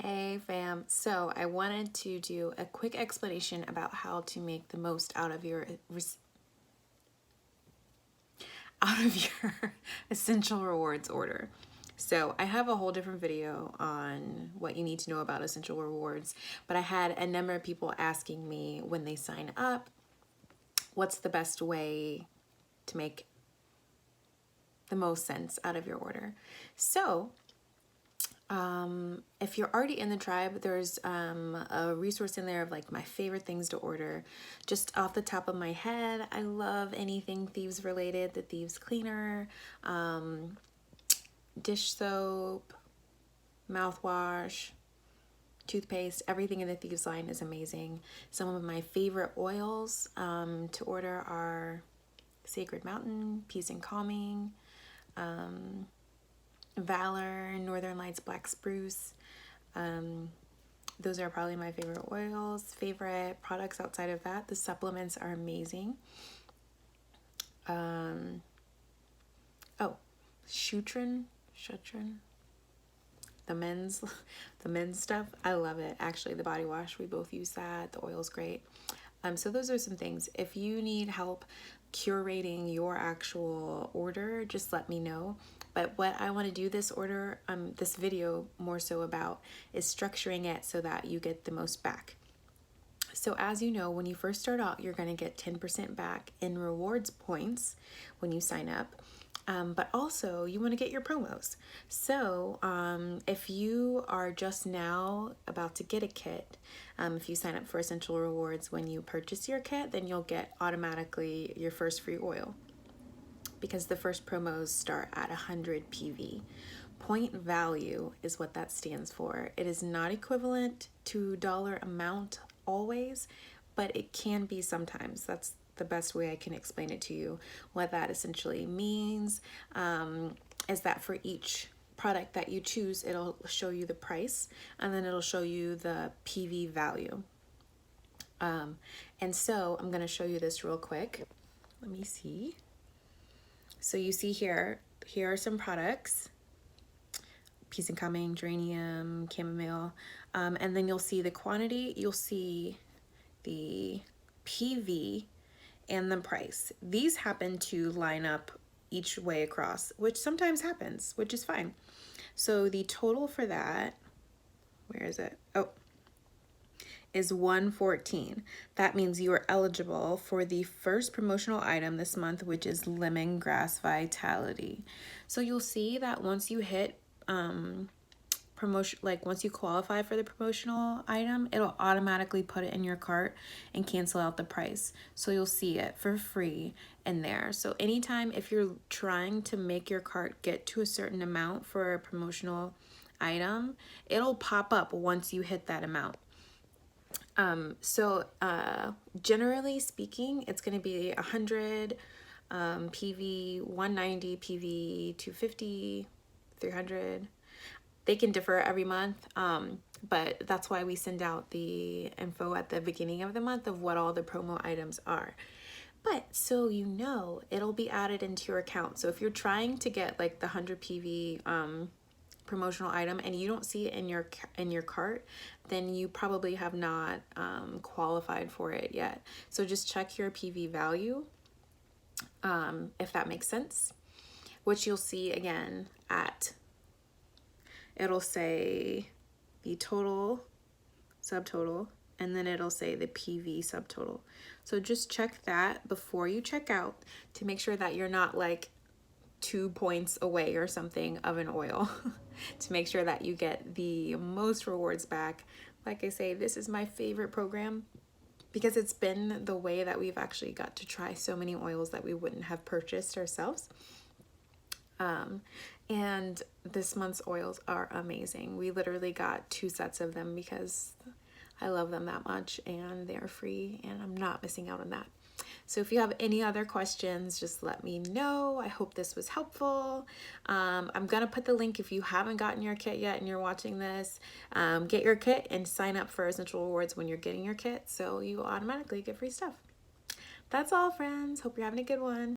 Hey fam, so I wanted to do a quick explanation about how to make the most out of your essential rewards order. So I have a whole different video on what you need to know about essential rewards, but I had a number of people asking me when they sign up, what's the best way to make the most sense out of your order. So if you're already in the tribe, there's a resource in there of like my favorite things to order. Just off the top of my head, I love anything thieves related, the thieves cleaner, dish soap, mouthwash, toothpaste, everything in the thieves line is amazing. Some of my favorite oils to order are Sacred Mountain, Peace and Calming, Valor, Northern Lights Black Spruce. Those are probably my favorite oils. Favorite products outside of that, the supplements are amazing. Shutrin, the men's stuff, I love it. Actually, the body wash, we both use that. The oil's great. So those are some things. If you need help curating your actual order, just let me know. But what I want to do this video more so about is structuring it so that you get the most back. So as you know, when you first start out, you're going to get 10% back in rewards points when you sign up. But also you want to get your promos. So if you are just now about to get a kit, if you sign up for Essential Rewards, when you purchase your kit, then you'll get automatically your first free oil, because the first promos start at 100 PV. Point value is what that stands for. It is not equivalent to dollar amount always, but it can be sometimes. That's the best way I can explain it to you. What that essentially means is that for each product that you choose, it'll show you the price, and then it'll show you the PV value. And so I'm going to show you this real quick. Let me see. So you see here are some products: Peace and Calming, Geranium, Chamomile, and then you'll see the quantity, you'll see the PV, and the price. These happen to line up each way across, which sometimes happens, which is fine. So the total for that, where is it? Oh, is 114. That means you are eligible for the first promotional item this month, which is Lemongrass Vitality. So you'll see that once you hit promotion, like once you qualify for the promotional item, it'll automatically put it in your cart and cancel out the price. So you'll see it for free in there. So anytime if you're trying to make your cart get to a certain amount for a promotional item, it'll pop up once you hit that amount. Generally speaking, it's going to be 100 PV, 190 PV, 250, 300. They can differ every month, but that's why we send out the info at the beginning of the month of what all the promo items are. But so you know, it'll be added into your account. So if you're trying to get like the 100 PV promotional item and you don't see it in your cart, then you probably have not qualified for it yet. So just check your PV value, if that makes sense, which you'll see again at, it'll say the total, subtotal, and then it'll say the PV subtotal. So just check that before you check out to make sure that you're not like 2 points away or something of an oil to make sure that you get the most rewards back. Like I say, this is my favorite program because it's been the way that we've actually got to try so many oils that we wouldn't have purchased ourselves. And this month's oils are amazing. We literally got 2 sets of them because I love them that much, and they're free and I'm not missing out on that. So if you have any other questions, just let me know. I hope this was helpful. I'm gonna put the link if you haven't gotten your kit yet and you're watching this. Get your kit and sign up for Essential Rewards when you're getting your kit, so you automatically get free stuff. That's all, friends. Hope you're having a good one.